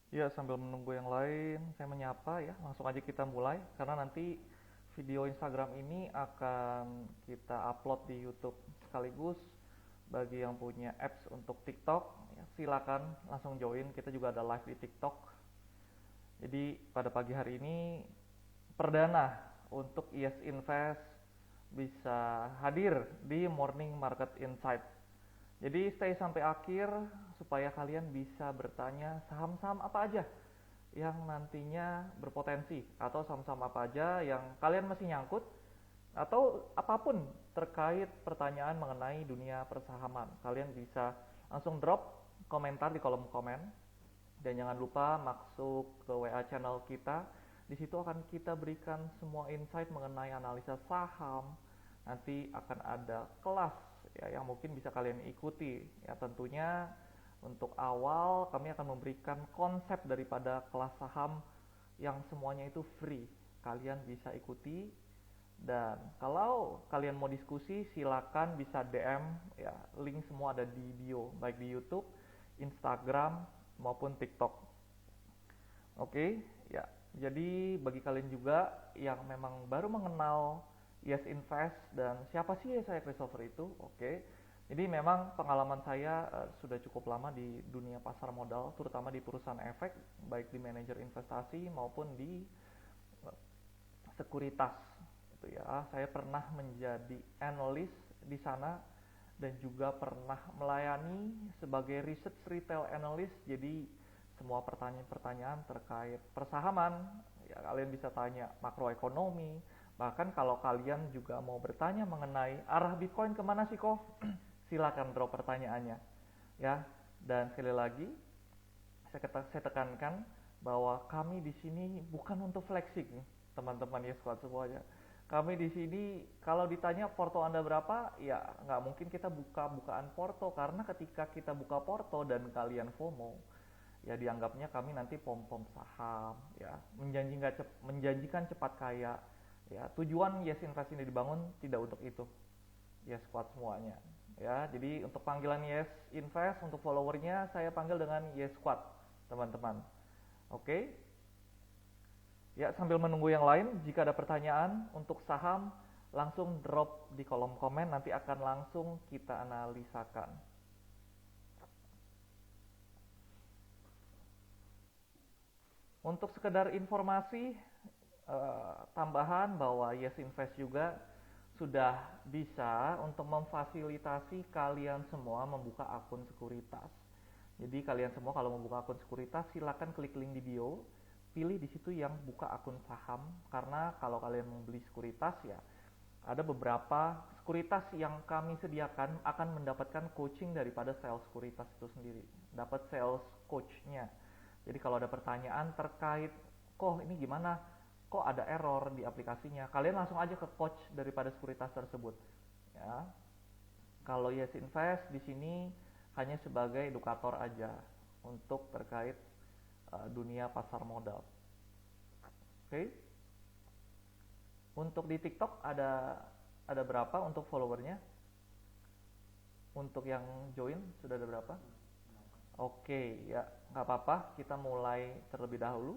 Ya, sambil menunggu yang lain, saya menyapa ya. Langsung aja kita mulai karena nanti video Instagram ini akan kita upload di YouTube sekaligus. Bagi yang punya apps untuk TikTok, ya, silakan langsung join. Kita juga ada live di TikTok. Jadi pada pagi hari ini perdana untuk Yes Invest bisa hadir di Morning Market Insight. Jadi stay sampai akhir supaya kalian bisa bertanya saham-saham apa aja yang nantinya berpotensi atau saham-saham apa aja yang kalian masih nyangkut atau apapun terkait pertanyaan mengenai dunia persahaman. Kalian bisa langsung drop komentar di kolom komen dan jangan lupa masuk ke WA channel kita. Di situ akan kita berikan semua insight mengenai analisa saham. Nanti akan ada kelas ya yang mungkin bisa kalian ikuti. Ya tentunya untuk awal kami akan memberikan konsep daripada kelas saham yang semuanya itu free. Kalian bisa ikuti dan kalau kalian mau diskusi silakan bisa DM ya, link semua ada di bio baik di YouTube, Instagram maupun TikTok. Oke, ya. Jadi bagi kalian juga yang memang baru mengenal Yes Invest dan siapa sih saya Christopher itu, oke. Jadi memang pengalaman saya sudah cukup lama di dunia pasar modal, terutama di perusahaan efek, baik di manajer investasi maupun di uh, sekuritas. Itu ya, saya pernah menjadi analis di sana dan juga pernah melayani sebagai research retail analyst. Jadi semua pertanyaan-pertanyaan terkait persahaman ya kalian bisa tanya makroekonomi, bahkan kalau kalian juga mau bertanya mengenai arah Bitcoin kemana sih kok silakan drop pertanyaannya ya. Dan sekali lagi saya tekankan bahwa kami di sini bukan untuk flexing teman-teman ya squad semuanya. Kami di sini kalau ditanya porto Anda berapa, ya nggak mungkin kita bukaan porto karena ketika kita buka porto dan kalian FOMO, ya dianggapnya kami nanti pom-pom saham, ya menjanjikan cepat kaya. Ya tujuan Yes Invest ini dibangun tidak untuk itu, Yes Squad semuanya. Ya jadi untuk panggilan Yes Invest untuk followernya saya panggil dengan Yes Squad teman-teman. Oke. Ya, sambil menunggu yang lain, jika ada pertanyaan untuk saham, langsung drop di kolom komen, nanti akan langsung kita analisakan. Untuk sekedar informasi tambahan bahwa Yes Invest juga sudah bisa untuk memfasilitasi kalian semua membuka akun sekuritas. Jadi kalian semua kalau membuka akun sekuritas silakan klik link di bio, pilih di situ yang buka akun saham karena kalau kalian mau beli sekuritas ya ada beberapa sekuritas yang kami sediakan akan mendapatkan coaching daripada sales sekuritas itu sendiri. Dapat sales coachnya. Jadi kalau ada pertanyaan terkait, kok ini gimana? Kok ada error di aplikasinya? Kalian langsung aja ke coach daripada sekuritas tersebut. Ya. Kalau Yes Invest di sini hanya sebagai edukator aja untuk terkait dunia pasar modal. Oke? Okay? Untuk di TikTok ada berapa untuk followernya? Untuk yang join sudah ada berapa? Oke, ya nggak apa-apa. Kita mulai terlebih dahulu.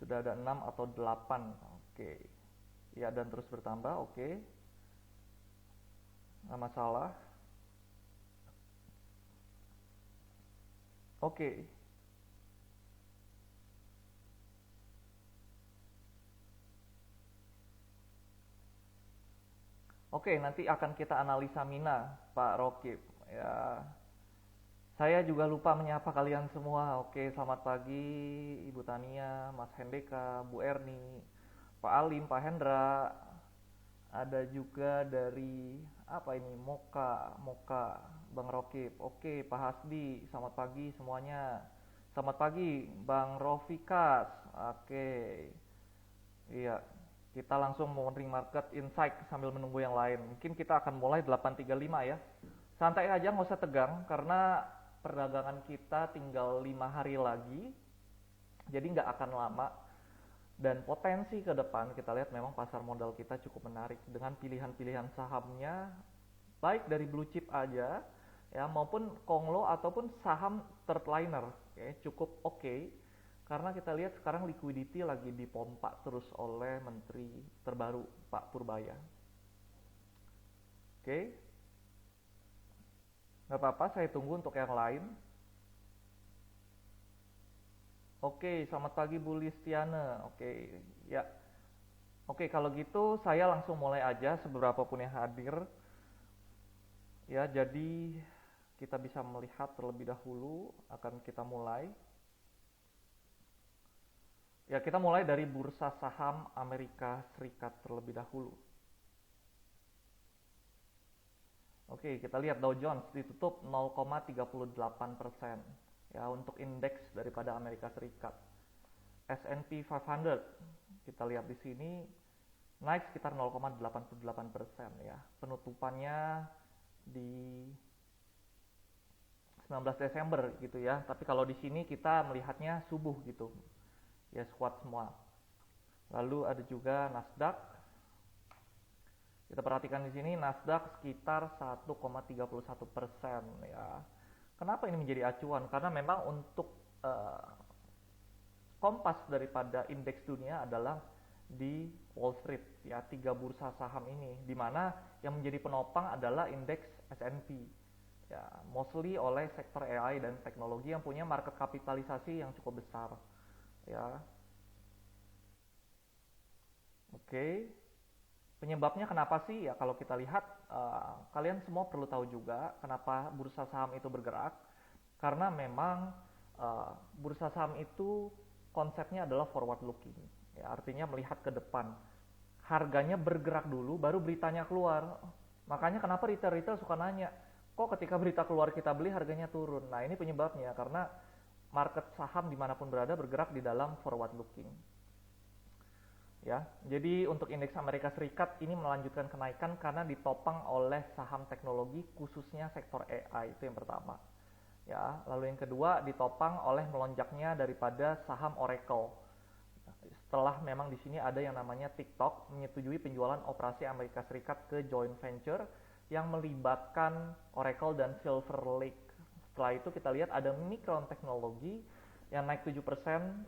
Sudah ada 6 atau 8. Oke. Ya dan terus bertambah. Oke. Nggak masalah. Oke. Oke, nanti akan kita analisa Mina, Pak Rokib. Ya, saya juga lupa menyapa kalian semua. Oke, selamat pagi Ibu Tania, Mas Hendeka, Bu Erni, Pak Alim, Pak Hendra. Ada juga dari apa ini? Moka, Bang Rokib. Oke, Pak Hasdi, selamat pagi semuanya. Selamat pagi Bang Rofikas. Oke. Iya, kita langsung morning market insight sambil menunggu yang lain. Mungkin kita akan mulai 8.35 ya. Santai aja, nggak usah tegang karena perdagangan kita tinggal 5 hari lagi. Jadi nggak akan lama. Dan potensi ke depan kita lihat memang pasar modal kita cukup menarik dengan pilihan-pilihan sahamnya baik dari blue chip aja ya, maupun Konglo ataupun saham third liner, ya, cukup oke. Karena kita lihat sekarang liquidity lagi dipompa terus oleh Menteri terbaru Pak Purbaya. Oke, nggak apa-apa, saya tunggu untuk yang lain. Oke, selamat pagi Bu Listiane. Oke, ya. Oke, kalau gitu saya langsung mulai aja seberapa pun yang hadir. Ya, jadi kita bisa melihat terlebih dahulu, akan kita mulai. Ya, kita mulai dari bursa saham Amerika Serikat terlebih dahulu. Oke, kita lihat Dow Jones ditutup 0,38%. Ya, untuk indeks daripada Amerika Serikat. S&P 500 kita lihat di sini naik sekitar 0,88% ya. Penutupannya di 19 Desember gitu ya. Tapi kalau di sini kita melihatnya subuh gitu. Ya, squat semua. Lalu ada juga Nasdaq. Kita perhatikan di sini Nasdaq sekitar 1,31% ya. Kenapa ini menjadi acuan? Karena memang untuk kompas daripada indeks dunia adalah di Wall Street ya, 3 bursa saham ini, di mana yang menjadi penopang adalah indeks S&P ya, mostly oleh sektor AI dan teknologi yang punya market kapitalisasi yang cukup besar ya. Oke, penyebabnya kenapa sih ya? Kalau kita lihat, kalian semua perlu tahu juga kenapa bursa saham itu bergerak, karena memang bursa saham itu konsepnya adalah forward looking ya, artinya melihat ke depan. Harganya bergerak dulu baru beritanya keluar. Makanya kenapa retail suka nanya, kok ketika berita keluar kita beli harganya turun. Nah, ini penyebabnya, karena market saham dimanapun berada bergerak di dalam forward looking ya. Jadi untuk indeks Amerika Serikat ini melanjutkan kenaikan karena ditopang oleh saham teknologi, khususnya sektor AI, itu yang pertama ya. Lalu yang kedua ditopang oleh melonjaknya daripada saham Oracle. Setelah memang di sini ada yang namanya TikTok menyetujui penjualan operasi Amerika Serikat ke joint venture yang melibatkan Oracle dan Silver Lake. Setelah itu kita lihat ada Micron Technology yang naik 7%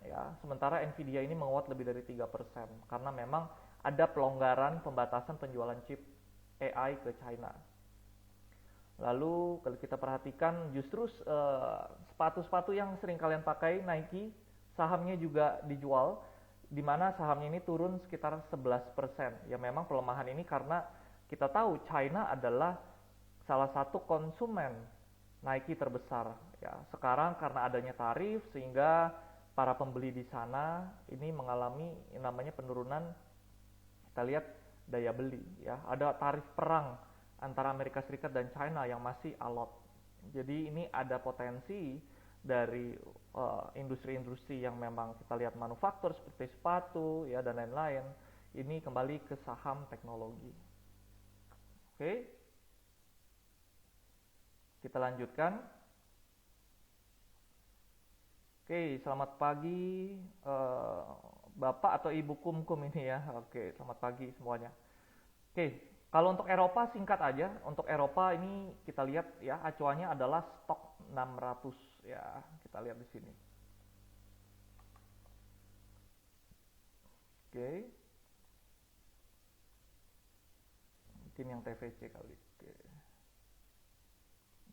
ya, sementara Nvidia ini menguat lebih dari 3% karena memang ada pelonggaran pembatasan penjualan chip AI ke China. Lalu kalau kita perhatikan justru sepatu-sepatu yang sering kalian pakai, Nike, sahamnya juga dijual, di mana sahamnya ini turun sekitar 11%. Ya, memang pelemahan ini karena kita tahu China adalah salah satu konsumen Nike terbesar ya. Sekarang karena adanya tarif sehingga para pembeli di sana ini mengalami yang namanya penurunan, kita lihat daya beli ya. Ada tarif perang antara Amerika Serikat dan China yang masih alot. Jadi ini ada potensi dari industri-industri yang memang kita lihat manufaktur seperti sepatu ya dan lain-lain, ini kembali ke saham teknologi. Oke, kita lanjutkan. Oke, selamat pagi Bapak atau Ibu Kumkum ini ya. Oke, selamat pagi semuanya. Oke, kalau untuk Eropa singkat aja. Untuk Eropa ini kita lihat ya, acuannya adalah stok 600 ya. Kita lihat di sini. Oke. Mungkin yang TVC kali. Oke.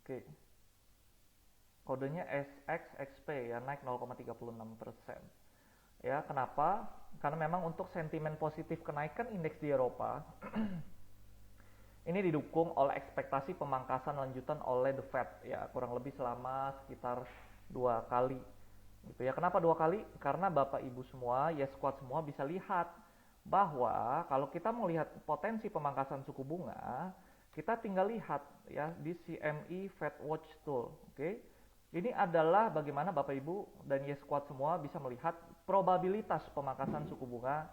Oke. Kodenya SXXP ya, naik 0,36%. Ya, kenapa? Karena memang untuk sentimen positif kenaikan indeks di Eropa ini didukung oleh ekspektasi pemangkasan lanjutan oleh The Fed ya, kurang lebih selama sekitar 2 kali gitu ya. Kenapa 2 kali? Karena Bapak Ibu semua, ya squad semua bisa lihat bahwa kalau kita mau lihat potensi pemangkasan suku bunga, kita tinggal lihat ya di CME Fed Watch Tool. Oke. Ini adalah bagaimana Bapak Ibu dan Yes Squad semua bisa melihat probabilitas pemangkasan suku bunga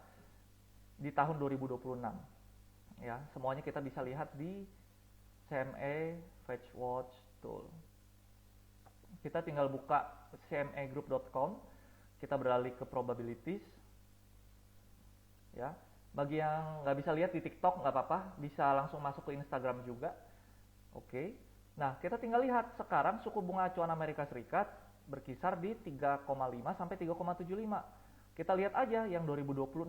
di tahun 2026. Ya, semuanya kita bisa lihat di CME Fed Watch Tool. Kita tinggal buka cmegroup.com, kita beralih ke probabilities. Ya, bagi yang nggak bisa lihat di TikTok nggak apa-apa, bisa langsung masuk ke Instagram juga. Oke. Nah, kita tinggal lihat sekarang suku bunga acuan Amerika Serikat berkisar di 3,5 sampai 3,75. Kita lihat aja yang 2026.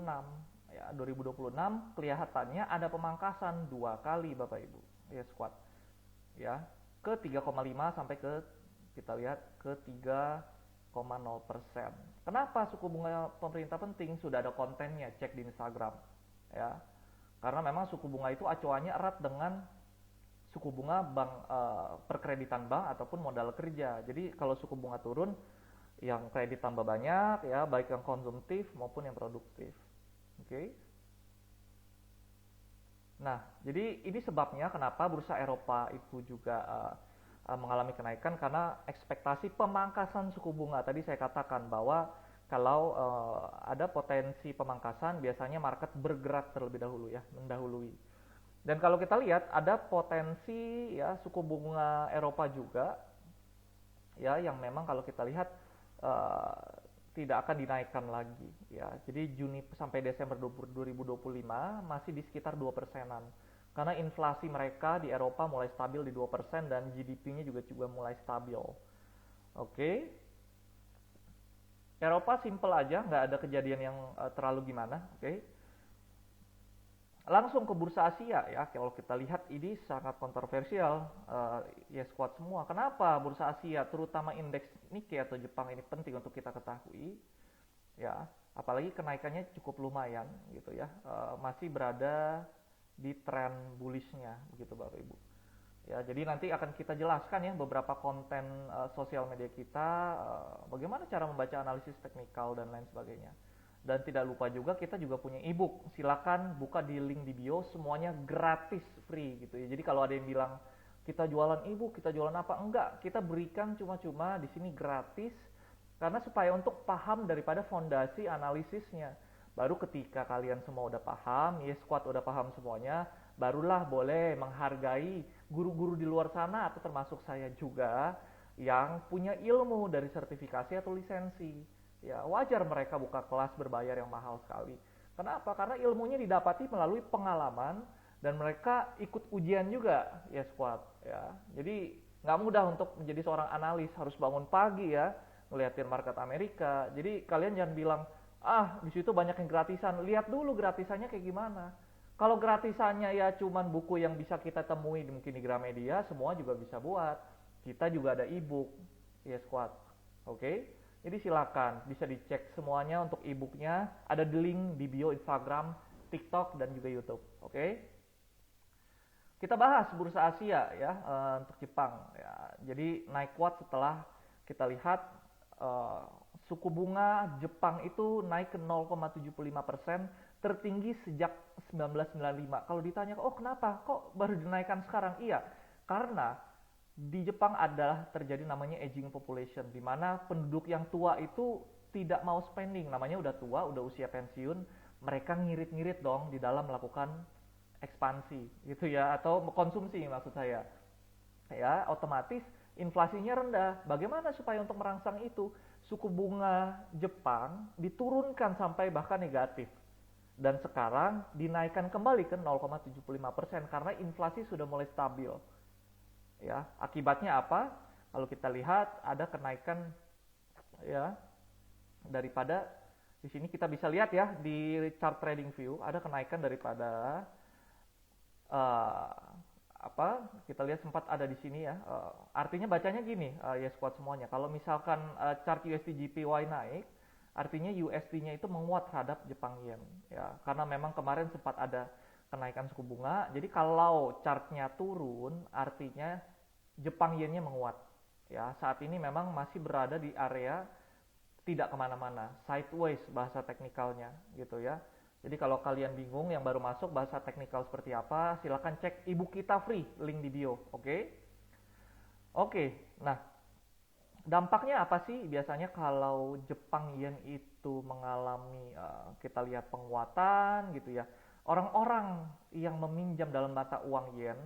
Ya, 2026 kelihatannya ada pemangkasan 2 kali Bapak Ibu. Ya, squad. Ya, ke 3,5 sampai ke kita lihat ke 3,0%. Kenapa suku bunga pemerintah penting? Sudah ada kontennya, cek di Instagram. Ya. Karena memang suku bunga itu acuannya erat dengan suku bunga bank perkreditan bank ataupun modal kerja. Jadi kalau suku bunga turun, yang kredit tambah banyak ya, baik yang konsumtif maupun yang produktif. Oke. Nah, jadi ini sebabnya kenapa bursa Eropa itu juga mengalami kenaikan karena ekspektasi pemangkasan suku bunga. Tadi saya katakan bahwa kalau ada potensi pemangkasan, biasanya market bergerak terlebih dahulu ya, mendahului. Dan kalau kita lihat ada potensi ya suku bunga Eropa juga ya yang memang kalau kita lihat uh, tidak akan dinaikkan lagi ya. Jadi Juni sampai Desember 2025 masih di sekitar 2%-an. Karena inflasi mereka di Eropa mulai stabil di 2% dan GDP-nya juga mulai stabil. Oke. Eropa simple aja, nggak ada kejadian yang terlalu gimana, oke. Langsung ke bursa Asia ya, kalau kita lihat ini sangat kontroversial ya squad semua. Kenapa bursa Asia terutama indeks Nikkei atau Jepang ini penting untuk kita ketahui ya, apalagi kenaikannya cukup lumayan gitu ya, masih berada di tren bullishnya begitu Bapak Ibu ya. Jadi nanti akan kita jelaskan ya beberapa konten sosial media kita, bagaimana cara membaca analisis teknikal dan lain sebagainya. Dan tidak lupa juga kita juga punya ebook. Silakan buka di link di bio, semuanya gratis, free gitu ya. Jadi kalau ada yang bilang kita jualan ebook, kita jualan apa? Enggak, kita berikan cuma-cuma di sini gratis karena supaya untuk paham daripada fondasi analisisnya. Baru ketika kalian semua udah paham, ya squad udah paham semuanya, barulah boleh menghargai guru-guru di luar sana atau termasuk saya juga yang punya ilmu dari sertifikasi atau lisensi. Ya wajar mereka buka kelas berbayar yang mahal sekali. Kenapa? Karena ilmunya didapati melalui pengalaman dan mereka ikut ujian juga ya squad ya. Jadi nggak mudah untuk menjadi seorang analis, harus bangun pagi ya, ngeliatin market Amerika. Jadi kalian jangan bilang di situ banyak yang gratisan. Lihat dulu gratisannya kayak gimana. Kalau gratisannya ya cuman buku yang bisa kita temui mungkin di Gramedia, semua juga bisa buat. Kita juga ada ebook ya squad. Oke? Jadi silakan bisa dicek semuanya untuk e-booknya, ada di link di bio Instagram, TikTok dan juga YouTube. Oke? Kita bahas bursa Asia ya untuk Jepang. Ya, jadi naik kuat setelah kita lihat suku bunga Jepang itu naik ke 0,75%, tertinggi sejak 1995. Kalau ditanya, oh kenapa? Kok baru dinaikkan sekarang? Iya, karena di Jepang adalah terjadi namanya aging population, di mana penduduk yang tua itu tidak mau spending, namanya udah tua, udah usia pensiun, mereka ngirit-ngirit dong di dalam melakukan ekspansi gitu ya, atau konsumsi maksud saya. Ya, otomatis inflasinya rendah. Bagaimana supaya untuk merangsang itu? Suku bunga Jepang diturunkan sampai bahkan negatif. Dan sekarang dinaikkan kembali ke 0,75% karena inflasi sudah mulai stabil. Ya, akibatnya apa? Kalau kita lihat ada kenaikan ya daripada di sini kita bisa lihat ya di chart trading view ada kenaikan daripada apa kita lihat sempat ada di sini ya, artinya bacanya gini ya squad semuanya. Kalau misalkan chart USD JPY naik, artinya USD-nya itu menguat terhadap Jepang Yen ya, karena memang kemarin sempat ada kenaikan suku bunga. Jadi kalau chartnya turun, artinya Jepang Yen-nya menguat. Ya, saat ini memang masih berada di area tidak kemana-mana, sideways bahasa teknikalnya gitu ya. Jadi kalau kalian bingung yang baru masuk bahasa teknikal seperti apa, silahkan cek ebook kita free, link di bio, oke? Oke, nah dampaknya apa sih biasanya kalau Jepang Yen itu mengalami kita lihat penguatan gitu ya. Orang-orang yang meminjam dalam mata uang Yen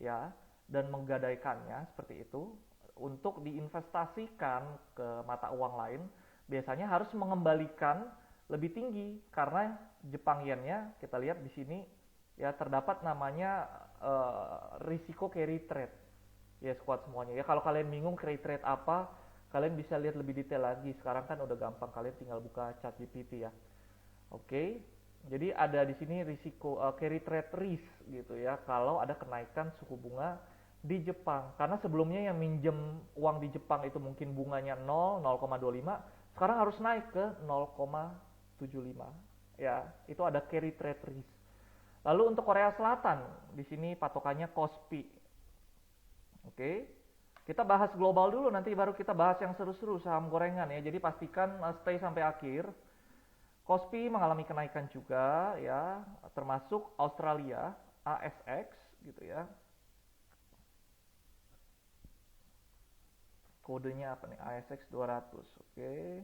ya dan menggadaikannya seperti itu untuk diinvestasikan ke mata uang lain, biasanya harus mengembalikan lebih tinggi karena Jepang Yen-nya kita lihat di sini ya terdapat namanya risiko carry trade Yes, kuat semuanya. Ya kalau kalian bingung carry trade apa, kalian bisa lihat lebih detail lagi. Sekarang kan udah gampang, kalian tinggal buka ChatGPT ya. Oke. Jadi ada di sini risiko carry trade risk gitu ya kalau ada kenaikan suku bunga di Jepang. Karena sebelumnya yang minjem uang di Jepang itu mungkin bunganya 0, 0,25, sekarang harus naik ke 0,75. Ya, itu ada carry trade risk. Lalu untuk Korea Selatan, di sini patokannya KOSPI. Oke. Kita bahas global dulu, nanti baru kita bahas yang seru-seru saham gorengan ya. Jadi pastikan stay sampai akhir. KOSPI mengalami kenaikan juga ya, termasuk Australia, ASX gitu ya. Kodenya apa nih? ASX 200. Oke.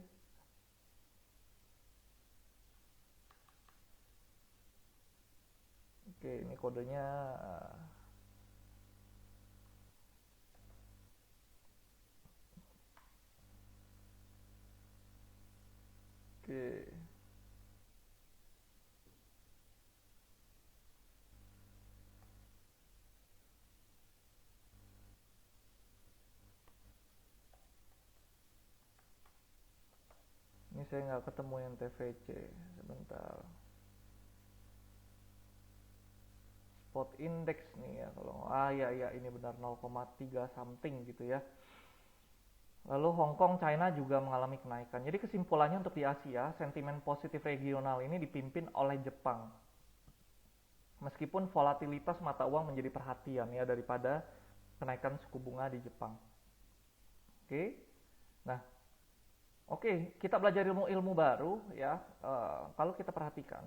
Oke, ini kodenya oke. Ini saya nggak ketemu yang TVC. Sebentar. Spot index nih ya kalau ya ini benar 0,3 something gitu ya. Lalu Hong Kong, China juga mengalami kenaikan. Jadi kesimpulannya untuk di Asia, sentimen positif regional ini dipimpin oleh Jepang. Meskipun volatilitas mata uang menjadi perhatian ya daripada kenaikan suku bunga di Jepang. Oke. Nah, oke, kita belajar ilmu-ilmu baru ya. Kalau kita perhatikan,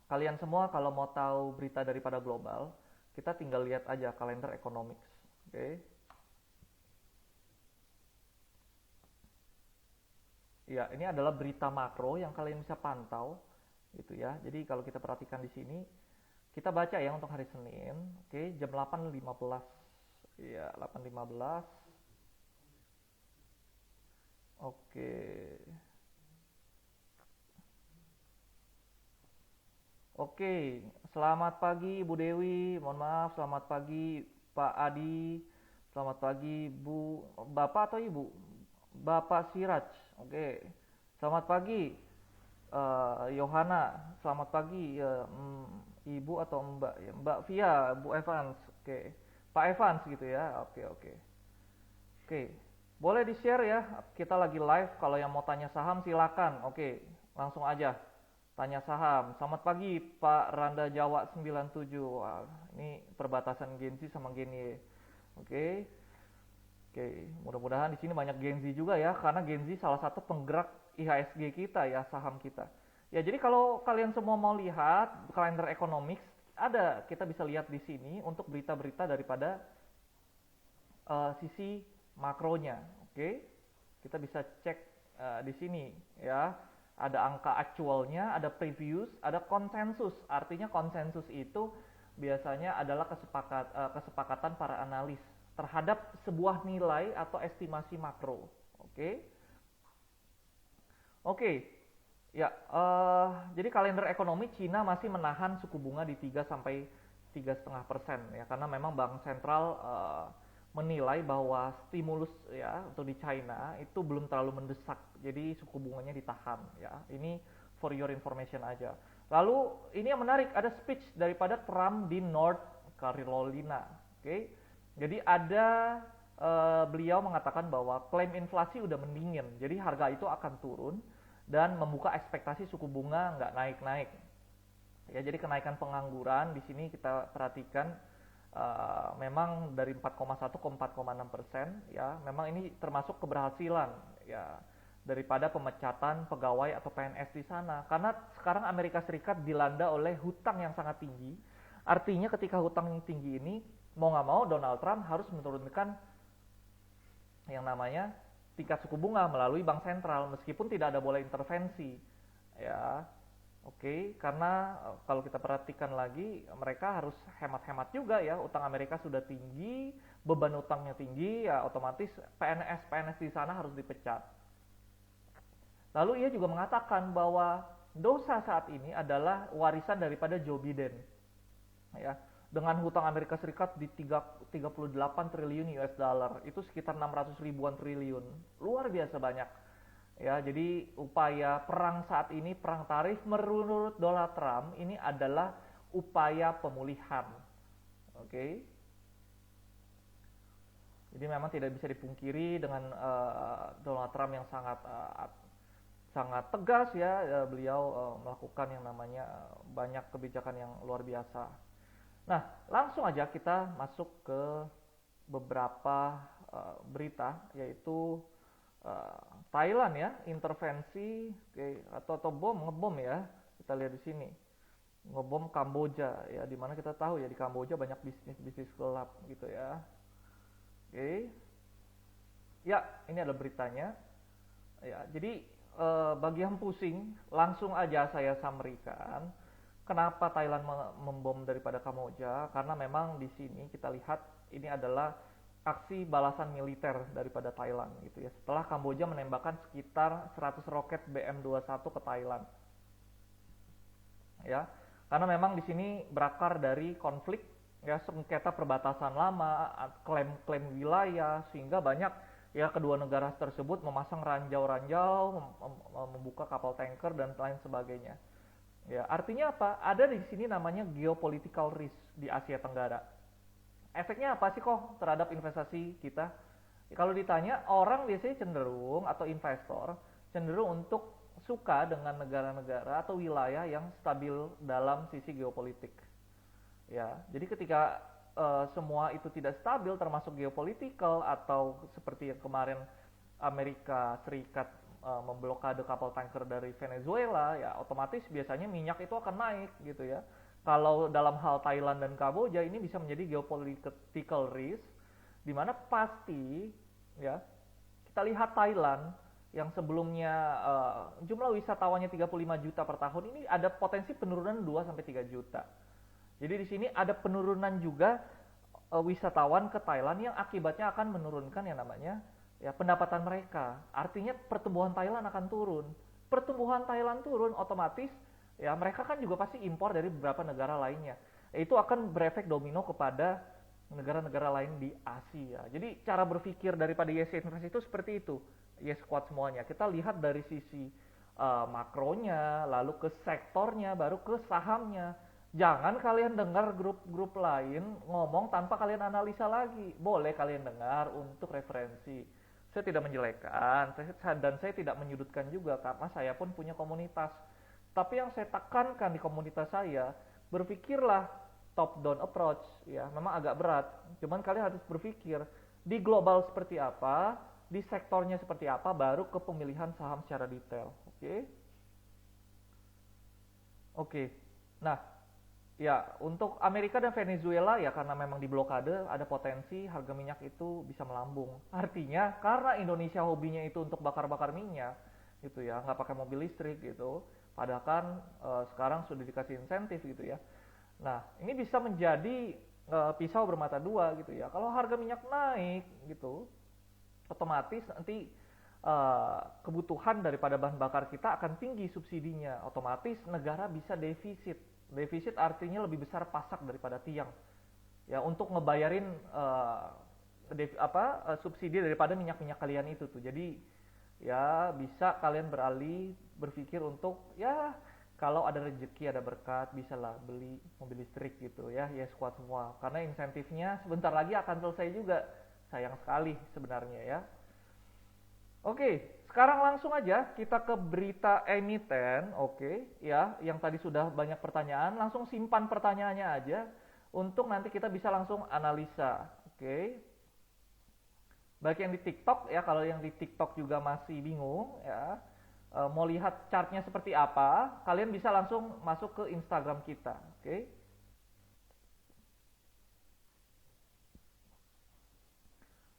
kalian semua kalau mau tahu berita daripada global, kita tinggal lihat aja kalender economics. Oke. Ya, ini adalah berita makro yang kalian bisa pantau gitu ya. Jadi kalau kita perhatikan di sini, kita baca ya untuk hari Senin, oke, jam 8.15. Ya, 8.15. Oke. Oke, selamat pagi Bu Dewi. Mohon maaf, selamat pagi Pak Adi. Selamat pagi Bu, Bapak atau Ibu? Bapak Siraj. Oke. Selamat pagi Yohana. Selamat pagi Ibu atau Mbak ya, Mbak Via, Bu Evans. Oke. Pak Evans gitu ya. Oke. Oke. Boleh di-share ya. Kita lagi live. Kalau yang mau tanya saham silakan. Oke, langsung aja. Tanya saham. Selamat pagi Pak Randa Jawa 97. Wah, ini perbatasan Gen Z sama Gen Y. Oke. Oke, mudah-mudahan di sini banyak Gen Z juga ya, karena Gen Z salah satu penggerak IHSG kita ya, saham kita. Ya, jadi kalau kalian semua mau lihat kalender economics, ada kita bisa lihat di sini untuk berita-berita daripada sisi makronya. Oke, kita bisa cek di sini ya. Ada angka aktualnya, ada previous, ada konsensus. Artinya konsensus itu biasanya adalah kesepakatan para analis terhadap sebuah nilai atau estimasi makro. Oke. Oke. Ya, jadi kalender ekonomi Cina masih menahan suku bunga di 3 sampai 3,5% ya, karena memang Bank Sentral menilai bahwa stimulus ya untuk di China itu belum terlalu mendesak, jadi suku bunganya ditahan ya. Ini for your information aja. Lalu ini yang menarik, ada speech daripada Trump di North Carolina. Oke, jadi ada beliau mengatakan bahwa klaim inflasi udah mendingin, jadi harga itu akan turun dan membuka ekspektasi suku bunga nggak naik-naik. Ya, jadi kenaikan pengangguran di sini kita perhatikan memang dari 4,1 ke 4,6% ya, memang ini termasuk keberhasilan ya daripada pemecatan pegawai atau PNS di sana, karena sekarang Amerika Serikat dilanda oleh hutang yang sangat tinggi. Artinya ketika hutang yang tinggi ini mau nggak mau Donald Trump harus menurunkan yang namanya tingkat suku bunga melalui bank sentral, meskipun tidak ada boleh intervensi ya. Oke, karena kalau kita perhatikan lagi, mereka harus hemat-hemat juga ya. Utang Amerika sudah tinggi, beban utangnya tinggi, ya otomatis PNS di sana harus dipecat. Lalu ia juga mengatakan bahwa dosa saat ini adalah warisan daripada Joe Biden. Ya, dengan hutang Amerika Serikat di 38 triliun US dollar, itu sekitar 600 ribuan triliun, luar biasa banyak. Ya, jadi upaya perang saat ini, perang tarif menurut Donald Trump ini adalah upaya pemulihan. Oke. Jadi memang tidak bisa dipungkiri dengan Donald Trump yang sangat tegas ya, beliau melakukan yang namanya banyak kebijakan yang luar biasa. Nah, langsung aja kita masuk ke beberapa berita, yaitu Thailand ya, intervensi atau ngebom ya. Kita lihat di sini. Ngebom Kamboja ya, dimana kita tahu ya di Kamboja banyak bisnis gelap gitu ya. Oke. Ya, ini adalah beritanya. Ya, jadi bagi yang pusing, langsung aja saya summary-kan. Kenapa Thailand membom daripada Kamboja? Karena memang di sini kita lihat ini adalah aksi balasan militer daripada Thailand gitu ya. Setelah Kamboja menembakkan sekitar 100 roket BM-21 ke Thailand. Ya. Karena memang di sini berakar dari konflik ya, sengketa perbatasan lama, klaim wilayah, sehingga banyak ya kedua negara tersebut memasang ranjau-ranjau, membuka kapal tanker dan lain sebagainya. Ya, artinya apa? Ada di sini namanya geopolitical risk di Asia Tenggara. Efeknya apa sih kok terhadap investasi kita? Ya, kalau ditanya, orang biasanya cenderung atau investor cenderung untuk suka dengan negara-negara atau wilayah yang stabil dalam sisi geopolitik. Ya, jadi ketika semua itu tidak stabil, termasuk geopolitikal atau seperti yang kemarin Amerika Serikat memblokade kapal tanker dari Venezuela, ya otomatis biasanya minyak itu akan naik gitu ya. Kalau dalam hal Thailand dan Kamboja ini bisa menjadi geopolitical risk, di mana pasti ya kita lihat Thailand yang sebelumnya jumlah wisatawannya 35 juta per tahun, ini ada potensi penurunan 2 sampai 3 juta. Jadi di sini ada penurunan juga wisatawan ke Thailand yang akibatnya akan menurunkan yang namanya ya pendapatan mereka. Artinya pertumbuhan Thailand akan turun. Pertumbuhan Thailand turun, otomatis ya mereka kan juga pasti impor dari beberapa negara lainnya. Itu akan berefek domino kepada negara-negara lain di Asia. Jadi cara berpikir daripada Yes Invest itu seperti itu. Yes Squad semuanya. Kita lihat dari sisi makronya, lalu ke sektornya, baru ke sahamnya. Jangan kalian dengar grup-grup lain ngomong tanpa kalian analisa lagi. Boleh kalian dengar untuk referensi. Saya tidak menjelekkan, dan saya tidak menyudutkan juga karena saya pun punya komunitas. Tapi yang saya tekankan di komunitas saya, berpikirlah top down approach ya, memang agak berat. Cuman kalian harus berpikir di global seperti apa, di sektornya seperti apa, baru ke pemilihan saham secara detail. Oke. Nah, ya, untuk Amerika dan Venezuela ya karena memang diblokade, ada potensi harga minyak itu bisa melambung. Artinya karena Indonesia hobinya itu untuk bakar-bakar minyak, gitu ya, nggak pakai mobil listrik gitu. Padahal kan sekarang sudah dikasih insentif gitu ya. Nah, ini bisa menjadi pisau bermata dua gitu ya. Kalau harga minyak naik gitu, otomatis nanti kebutuhan daripada bahan bakar kita akan tinggi subsidinya. Otomatis negara bisa defisit. Defisit artinya lebih besar pasak daripada tiang. Ya, untuk ngebayarin subsidi daripada minyak-minyak kalian itu tuh. Jadi ya bisa kalian berpikir untuk ya kalau ada rezeki, ada berkat, bisalah beli mobil listrik gitu ya. Ya squad semua. Karena insentifnya sebentar lagi akan selesai juga. Sayang sekali sebenarnya ya. Oke, sekarang langsung aja kita ke berita emiten. Oke, ya, yang tadi sudah banyak pertanyaan, langsung simpan pertanyaannya aja untuk nanti kita bisa langsung analisa. Oke. Baik yang di TikTok ya, kalau yang di TikTok juga masih bingung ya, mau lihat chartnya seperti apa, kalian bisa langsung masuk ke Instagram kita. Oke.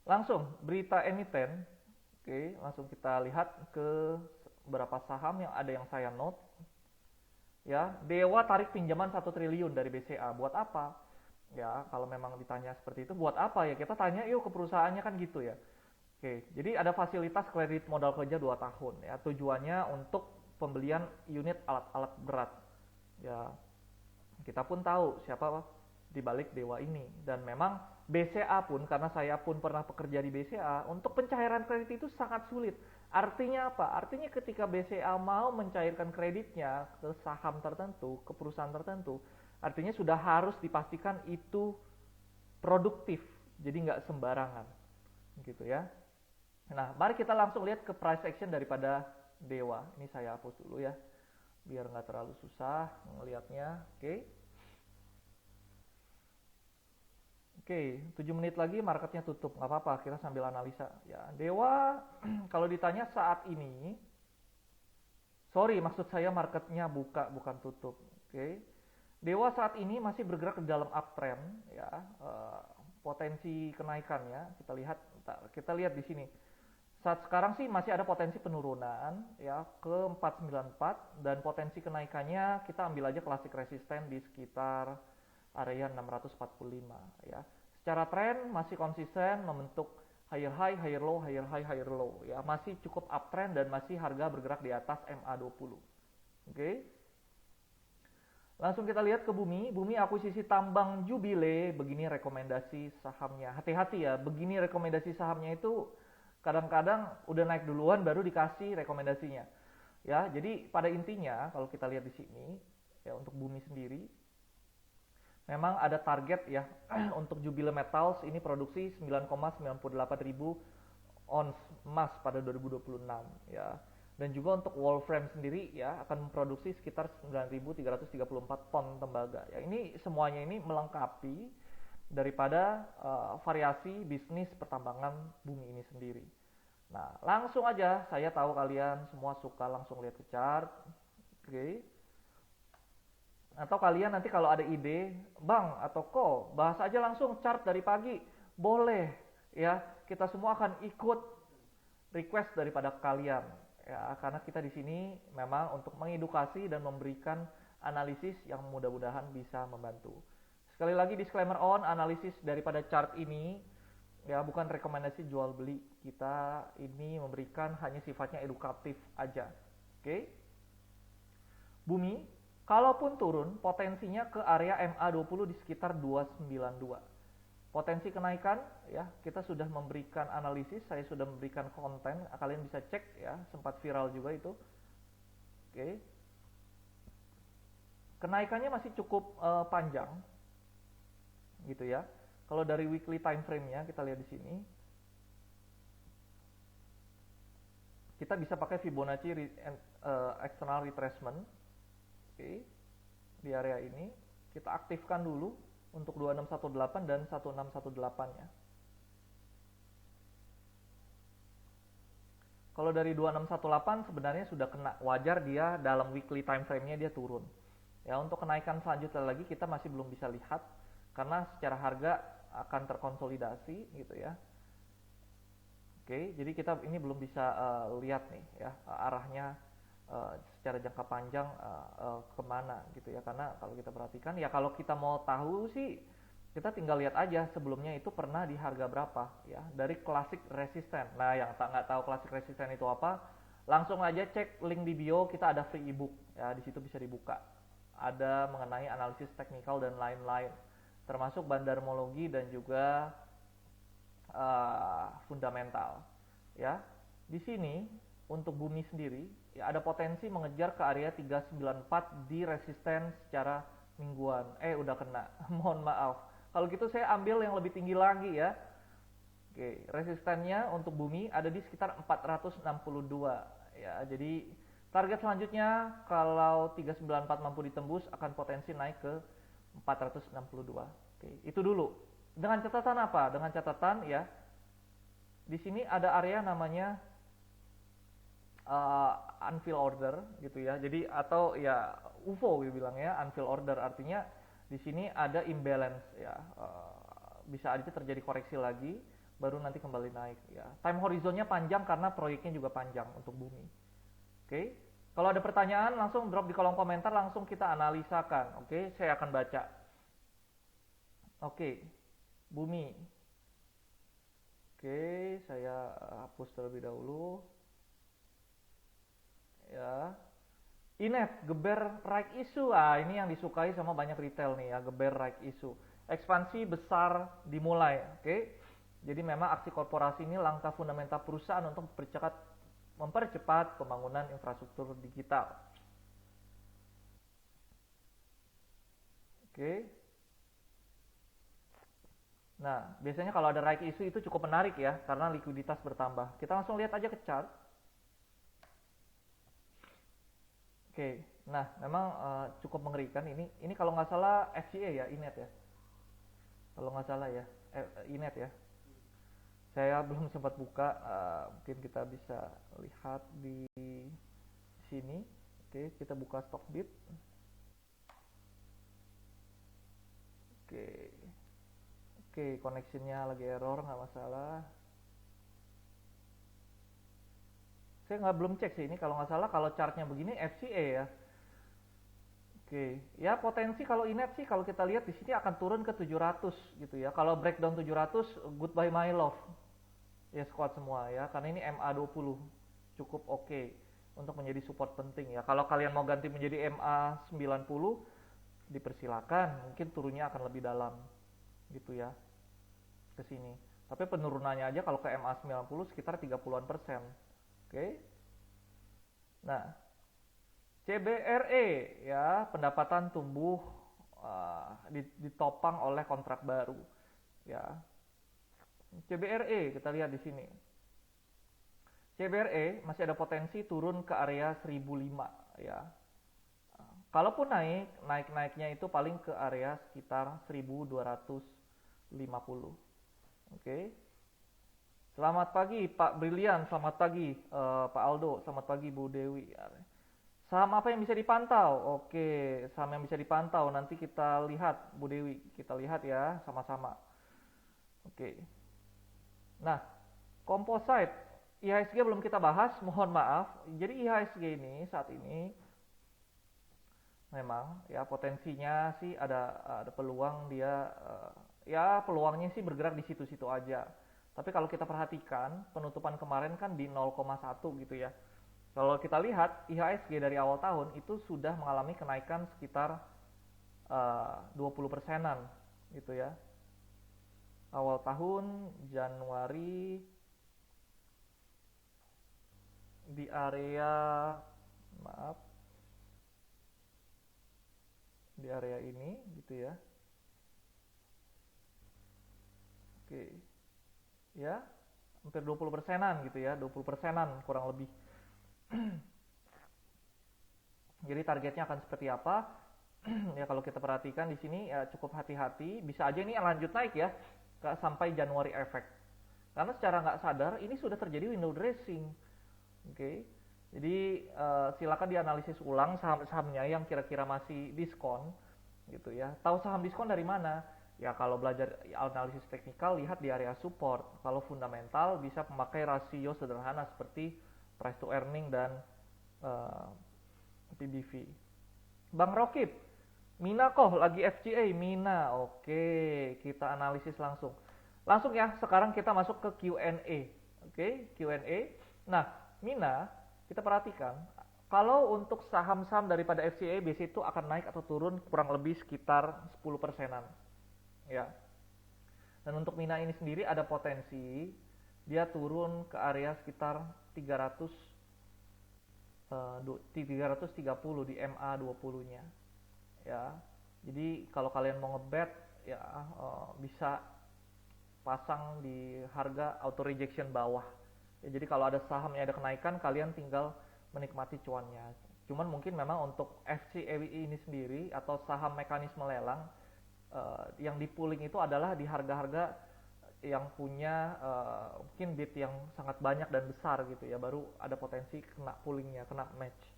Langsung berita emiten. Oke, langsung kita lihat ke beberapa saham yang ada yang saya note. Ya, Dewa tarik pinjaman 1 triliun dari BCA. Buat apa? Ya, kalau memang ditanya seperti itu, buat apa ya? Kita tanya yuk ke perusahaannya kan gitu ya. Oke, jadi ada fasilitas kredit modal kerja 2 tahun ya. Tujuannya untuk pembelian unit alat-alat berat. Ya, kita pun tahu siapa di balik Dewa ini. Dan memang BCA pun, karena saya pun pernah bekerja di BCA, untuk pencairan kredit itu sangat sulit. Artinya apa? Artinya ketika BCA mau mencairkan kreditnya ke saham tertentu, ke perusahaan tertentu, artinya sudah harus dipastikan itu produktif, jadi nggak sembarangan, gitu ya. Nah, mari kita langsung lihat ke price action daripada Dewa. Ini saya hapus dulu ya, biar nggak terlalu susah ngelihatnya. Oke, 7 menit lagi marketnya tutup, nggak apa-apa, kita sambil analisa. Ya, Dewa, kalau ditanya saat ini, sorry, maksud saya marketnya buka, bukan tutup. Oke, Dewa saat ini masih bergerak di dalam uptrend, ya, potensi kenaikannya kita lihat di sini. Saat sekarang sih masih ada potensi penurunan ya ke 494 dan potensi kenaikannya kita ambil aja klasik resisten di sekitar area 645 ya. Secara tren masih konsisten membentuk higher high, higher low, higher high, higher low ya. Masih cukup uptrend dan masih harga bergerak di atas MA20. Oke. Langsung kita lihat ke Bumi. Bumi akuisisi tambang Jubile, begini rekomendasi sahamnya. Hati-hati ya, begini rekomendasi sahamnya itu kadang-kadang udah naik duluan baru dikasih rekomendasinya. Ya, jadi pada intinya kalau kita lihat di sini ya untuk Bumi sendiri memang ada target ya untuk Jubile Metals ini produksi 9,98 ribu ons emas pada 2026 ya. Dan juga untuk Wolfram sendiri ya akan memproduksi sekitar 9.334 ton tembaga. Ya, ini semuanya ini melengkapi daripada variasi bisnis pertambangan Bumi ini sendiri. Nah, langsung aja, saya tahu kalian semua suka langsung lihat ke chart. Oke. Atau kalian nanti kalau ada ide, Bang atau Ko, bahas aja langsung chart dari pagi. Boleh ya, kita semua akan ikut request daripada kalian. Ya, karena kita di sini memang untuk mengedukasi dan memberikan analisis yang mudah-mudahan bisa membantu. Sekali lagi disclaimer on, analisis daripada chart ini ya bukan rekomendasi jual beli. Kita ini memberikan hanya sifatnya edukatif aja. Oke. Bumi, kalaupun turun potensinya ke area MA20 di sekitar 292. Potensi kenaikan ya kita sudah memberikan analisis, saya sudah memberikan konten, kalian bisa cek ya, sempat viral juga itu. Oke. Kenaikannya masih cukup panjang gitu ya. Kalau dari weekly time frame-nya kita lihat di sini. Kita bisa pakai Fibonacci external retracement. Oke. Di area ini kita aktifkan dulu untuk 2618 dan 1618-nya. Kalau dari 2618 sebenarnya sudah kena, wajar dia dalam weekly time frame-nya dia turun. Ya, untuk kenaikan selanjutnya lagi kita masih belum bisa lihat karena secara harga akan terkonsolidasi gitu ya. Oke, jadi kita ini belum bisa lihat nih ya arahnya secara jangka panjang kemana gitu ya, karena kalau kita perhatikan ya kalau kita mau tahu sih kita tinggal lihat aja sebelumnya itu pernah di harga berapa ya dari klasik resisten. Nah yang nggak tahu klasik resisten itu apa, langsung aja cek link di bio, kita ada free ebook ya, di situ bisa dibuka, ada mengenai analisis teknikal dan lain-lain termasuk bandarmologi dan juga fundamental ya. Di sini untuk Bumi sendiri ya ada potensi mengejar ke area 394 di resisten secara mingguan. Udah kena. Mohon maaf. Kalau gitu saya ambil yang lebih tinggi lagi ya. Oke, resistennya untuk Bumi ada di sekitar 462 ya. Jadi target selanjutnya kalau 394 mampu ditembus akan potensi naik ke 462. Oke, itu dulu. Dengan catatan apa? Dengan catatan ya. Di sini ada area namanya unfill order gitu ya. Jadi atau ya UFO bilang ya, unfill order artinya di sini ada imbalance ya. Bisa aja terjadi koreksi lagi baru nanti kembali naik ya. Time horizonnya panjang karena proyeknya juga panjang untuk Bumi. Oke. Kalau ada pertanyaan langsung drop di kolom komentar, langsung kita analisakan. Oke, saya akan baca. Oke. Bumi. Oke, saya hapus terlebih dahulu. Ya, Inet geber right issue, ini yang disukai sama banyak retail nih ya, geber right issue. ekspansi besar dimulai. Oke. Jadi memang aksi korporasi ini langkah fundamental perusahaan untuk mempercepat pembangunan infrastruktur digital. Oke. Nah, biasanya kalau ada right issue itu cukup menarik ya, karena likuiditas bertambah. Kita langsung lihat aja ke chart. Oke, nah memang cukup mengerikan ini. Ini kalau nggak salah FCA ya, Inet ya. Kalau nggak salah ya, Inet ya. Saya belum sempat buka, mungkin kita bisa lihat di sini. Oke, kita buka Stockbit. Oke, oke, connectionnya lagi error, nggak masalah. Saya belum cek sih ini, kalau nggak salah kalau chartnya begini FCA ya. Oke, ya potensi kalau Inet sih kalau kita lihat di sini akan turun ke 700 gitu ya. Kalau breakdown 700, goodbye my love. Ya squad semua ya, karena ini MA20 cukup oke untuk menjadi support penting ya. Kalau kalian mau ganti menjadi MA90, dipersilakan, mungkin turunnya akan lebih dalam gitu ya ke sini. Tapi penurunannya aja kalau ke MA90 sekitar 30-an%. Oke. Nah, CBRE ya, pendapatan tumbuh ditopang oleh kontrak baru ya. CBRE kita lihat di sini. CBRE masih ada potensi turun ke area 1005 ya. Kalaupun naiknya itu paling ke area sekitar 1250. Oke. Selamat pagi Pak Brilian, selamat pagi Pak Aldo, selamat pagi Bu Dewi. Saham apa yang bisa dipantau? Oke, saham yang bisa dipantau nanti kita lihat Bu Dewi, kita lihat ya sama-sama. Oke. Nah, composite IHSG belum kita bahas, mohon maaf. Jadi IHSG ini saat ini memang ya potensinya sih ada peluang dia ya peluangnya sih bergerak di situ-situ aja. Tapi kalau kita perhatikan penutupan kemarin kan di 0,1 gitu ya. Kalau kita lihat IHSG dari awal tahun itu sudah mengalami kenaikan sekitar 20%-an gitu ya. Awal tahun Januari di area di area ini gitu ya. Oke. Ya, hampir 20%-an gitu ya, 20%-an kurang lebih. Jadi targetnya akan seperti apa? Ya kalau kita perhatikan di sini ya cukup hati-hati, bisa aja ini lanjut naik ya sampai Januari effect. Karena secara nggak sadar ini sudah terjadi window dressing. Oke. Jadi silakan dianalisis ulang saham-sahamnya yang kira-kira masih diskon gitu ya. Tahu saham diskon dari mana? Ya kalau belajar analisis teknikal lihat di area support. Kalau fundamental bisa memakai rasio sederhana seperti price to earning dan PBV. Bang Rokib, Mina kok lagi FCA Mina. Oke, kita analisis langsung. Langsung ya, sekarang kita masuk ke Q&A. Oke, Q&A. Nah, Mina, kita perhatikan kalau untuk saham-saham daripada FCA biasanya itu akan naik atau turun kurang lebih sekitar 10%-an. Ya. Dan untuk Mina ini sendiri ada potensi dia turun ke area sekitar 330 di MA20-nya. Ya. Jadi kalau kalian mau ngebet ya bisa pasang di harga auto rejection bawah. Ya, jadi kalau ada saham yang ada kenaikan kalian tinggal menikmati cuannya. Cuman mungkin memang untuk FCA ini sendiri atau saham mekanisme lelang yang di pooling itu adalah di harga-harga yang punya mungkin bid yang sangat banyak dan besar gitu ya, baru ada potensi kena poolingnya, kena match.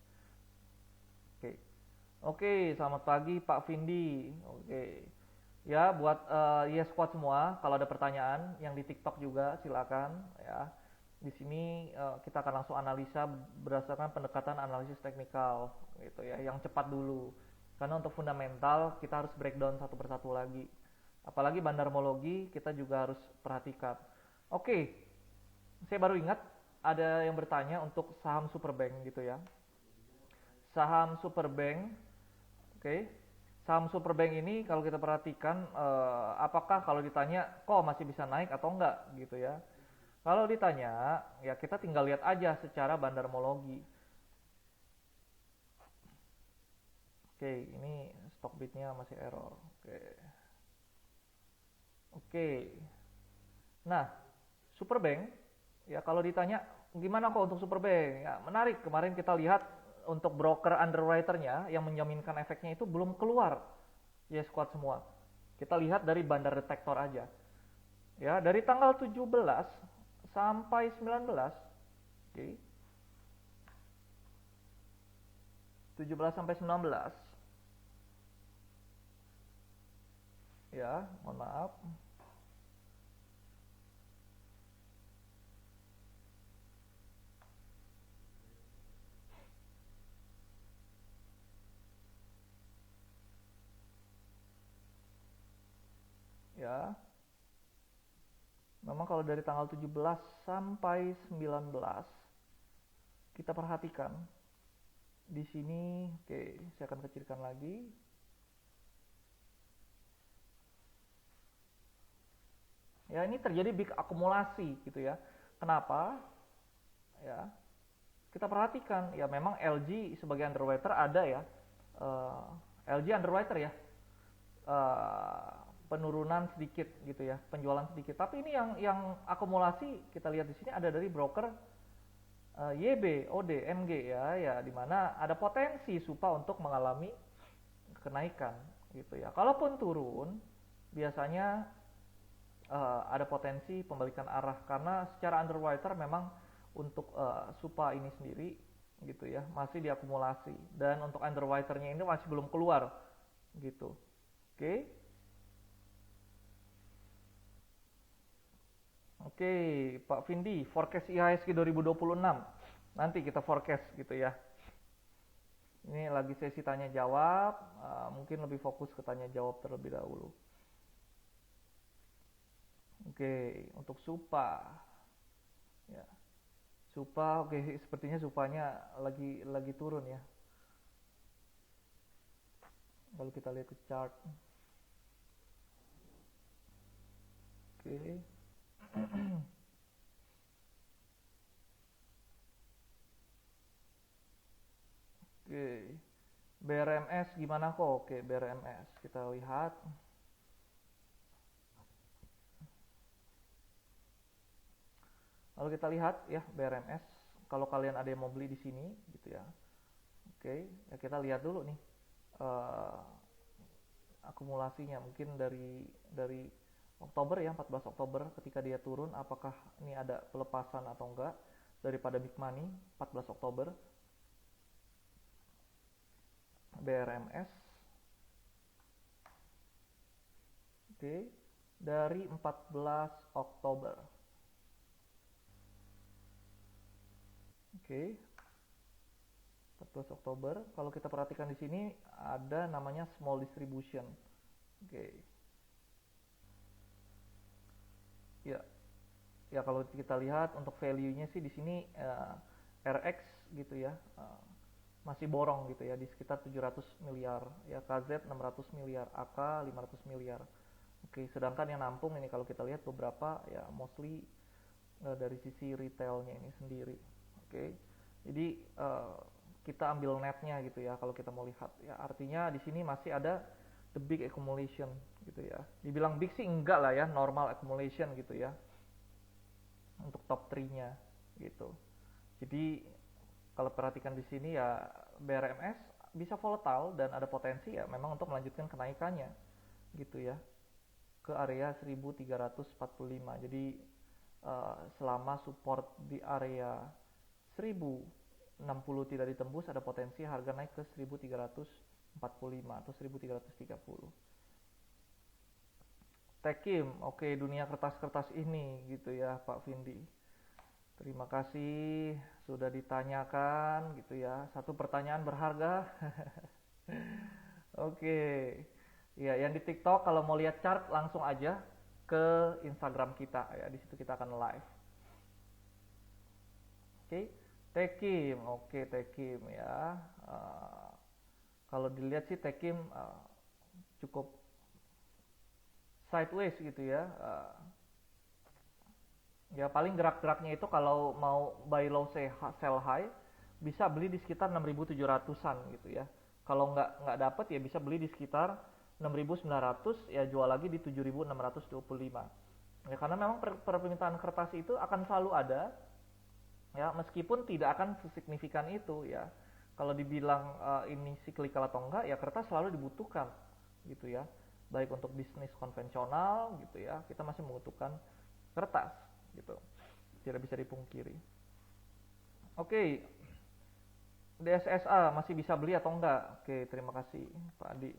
Oke, selamat pagi Pak Vindi. Oke, ya buat yes squad semua, kalau ada pertanyaan yang di TikTok juga silakan ya. Di sini kita akan langsung analisa berdasarkan pendekatan analisis teknikal gitu ya, yang cepat dulu. Karena untuk fundamental kita harus breakdown satu persatu lagi. Apalagi bandarmologi kita juga harus perhatikan. Oke, saya baru ingat ada yang bertanya untuk saham Superbank gitu ya. Saham Superbank, oke. Saham Superbank ini kalau kita perhatikan, apakah kalau ditanya kok masih bisa naik atau enggak gitu ya. Kalau ditanya, ya kita tinggal lihat aja secara bandarmologi. Oke, ini stock bitnya masih error. Oke. Nah, Superbank, ya kalau ditanya gimana kok untuk Superbank, ya menarik. Kemarin kita lihat untuk broker underwriternya yang menjaminkan efeknya itu belum keluar, ya squad semua. Kita lihat dari bandar detektor aja. Ya, dari tanggal 17 sampai 19, oke. 17 sampai 19. Ya, mohon maaf. Ya. Memang kalau dari tanggal 17 sampai 19 kita perhatikan di sini, oke, saya akan kecilkan lagi. Ya, ini terjadi big akumulasi gitu ya. Kenapa? Ya, kita perhatikan ya memang LG sebagai underwriter ada ya. LG underwriter ya. eh, Penurunan sedikit gitu ya, penjualan sedikit. Tapi ini yang akumulasi kita lihat di sini ada dari broker YB, OD, MG ya, ya di mana ada potensi Supa untuk mengalami kenaikan gitu ya. Kalaupun turun, biasanya ada potensi pembalikan arah karena secara underwriter memang untuk Supa ini sendiri gitu ya masih diakumulasi dan untuk underwriternya ini masih belum keluar gitu. Oke. Oke, Pak Vindi, forecast IHSG 2026. Nanti kita forecast gitu ya. Ini lagi sesi tanya jawab, mungkin lebih fokus ke tanya jawab terlebih dahulu. Oke, untuk Supa. Ya. Supa, oke, sepertinya Supanya lagi turun ya. Kalau kita lihat ke chart. Oke. Oke. BRMS gimana kok? Oke, BRMS kita lihat. Lalu kita lihat ya BRMS. Kalau kalian ada yang mau beli di sini, gitu ya. Oke, ya kita lihat dulu nih akumulasinya. Mungkin dari Oktober ya, 14 Oktober ketika dia turun, apakah ini ada pelepasan atau enggak daripada Big Money 14 Oktober. BRMS. Oke, dari 14 Oktober. Oke. 14 Oktober. Kalau kita perhatikan di sini ada namanya small distribution. Oke. Ya. Ya kalau kita lihat untuk value-nya sih di sini RX gitu ya. Masih borong gitu ya di sekitar 700 miliar ya, KZ 600 miliar, AK 500 miliar. Oke, sedangkan yang nampung ini kalau kita lihat beberapa ya mostly dari sisi retailnya ini sendiri. Oke. Jadi kita ambil netnya gitu ya kalau kita mau lihat ya, artinya di sini masih ada the big accumulation gitu ya. Dibilang big sih enggak lah ya, normal accumulation gitu ya untuk top 3-nya gitu. Jadi kalau perhatikan di sini ya BRMS bisa volatile dan ada potensi ya memang untuk melanjutkan kenaikannya gitu ya ke area 1345. Jadi selama support di area 1060 tidak ditembus, ada potensi harga naik ke 1345 atau 1330. Tekim, oke, dunia kertas-kertas ini gitu ya Pak Vindi. Terima kasih sudah ditanyakan gitu ya. Satu pertanyaan berharga. Oke. Ya, yang di TikTok kalau mau lihat chart langsung aja ke Instagram kita ya. Di situ kita akan live. Oke. Tekim, oke Tekim ya. Kalau dilihat sih Tekim cukup sideways gitu ya. Ya paling gerak-geraknya itu kalau mau buy low sell high bisa beli di sekitar 6.700-an gitu ya. Kalau nggak dapet ya bisa beli di sekitar 6.900, ya jual lagi di 7.625. Ya karena memang permintaan kertas itu akan selalu ada ya, meskipun tidak akan sesignifikan itu ya. Kalau dibilang ini cyclical atau enggak, ya kertas selalu dibutuhkan gitu ya. Baik untuk bisnis konvensional gitu ya, kita masih membutuhkan kertas gitu, tidak bisa dipungkiri. Oke, DSSA masih bisa beli atau enggak? Oke, terima kasih Pak Adi.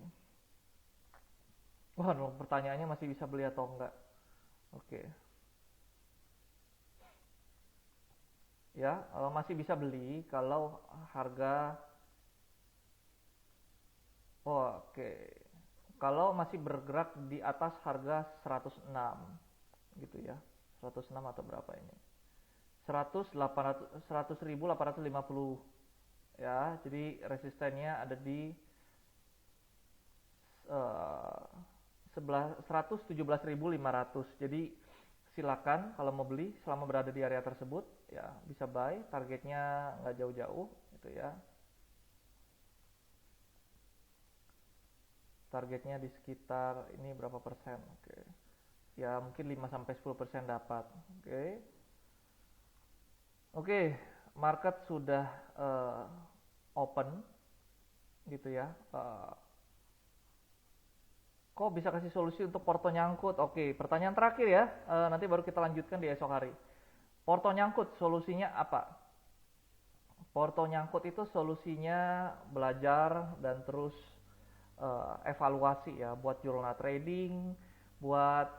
Wah, pertanyaannya masih bisa beli atau enggak? Oke, ya masih bisa beli kalau harga, oke, kalau masih bergerak di atas harga 106 gitu ya, 106 atau berapa ini, 100.850 ya. Jadi resistennya ada di 117.500. Jadi silakan kalau mau beli selama berada di area tersebut ya, bisa buy. Targetnya nggak jauh-jauh gitu ya, targetnya di sekitar ini berapa persen. Oke, ya mungkin 5-10% dapat. Oke, market sudah open gitu ya. Kok bisa kasih solusi untuk porto nyangkut? Oke, pertanyaan terakhir ya, nanti baru kita lanjutkan di esok hari. Porto nyangkut solusinya apa? Porto nyangkut itu solusinya belajar dan terus evaluasi ya, buat jurnal trading, buat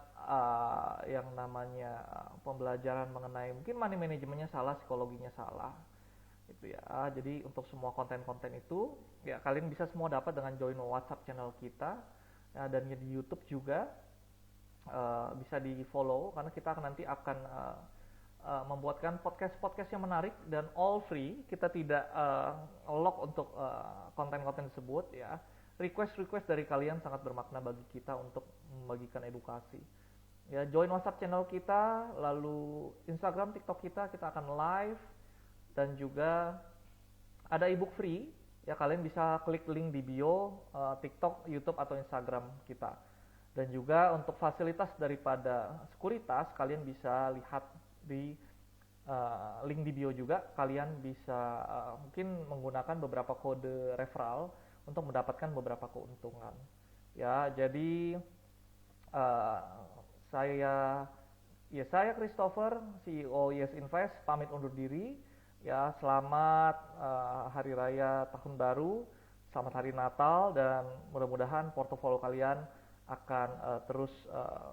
yang namanya pembelajaran mengenai mungkin money manajemennya salah, psikologinya salah gitu ya. Jadi untuk semua konten-konten itu ya kalian bisa semua dapat dengan join WhatsApp channel kita ya, dan di YouTube juga bisa di follow, karena kita nanti akan membuatkan podcast-podcast yang menarik dan all free. Kita tidak lock untuk konten-konten tersebut ya. Request dari kalian sangat bermakna bagi kita untuk membagikan edukasi ya. Join WhatsApp channel kita, lalu Instagram, TikTok kita akan live, dan juga ada ebook free ya. Kalian bisa klik link di bio TikTok, YouTube atau Instagram kita. Dan juga untuk fasilitas daripada sekuritas, kalian bisa lihat di link di bio juga. Kalian bisa mungkin menggunakan beberapa kode referral untuk mendapatkan beberapa keuntungan ya. Jadi saya Christopher, CEO Yes Invest, pamit undur diri ya. Selamat hari raya tahun baru, selamat hari Natal, dan mudah-mudahan portofolio kalian akan terus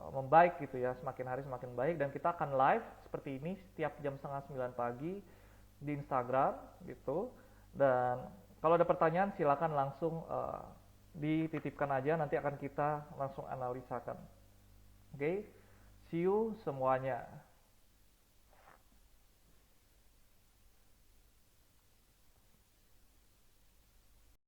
membaik gitu ya, semakin hari semakin baik. Dan kita akan live seperti ini setiap jam 8:30 pagi di Instagram gitu. Dan kalau ada pertanyaan silakan langsung dititipkan aja, nanti akan kita langsung analisakan. Oke, see you semuanya.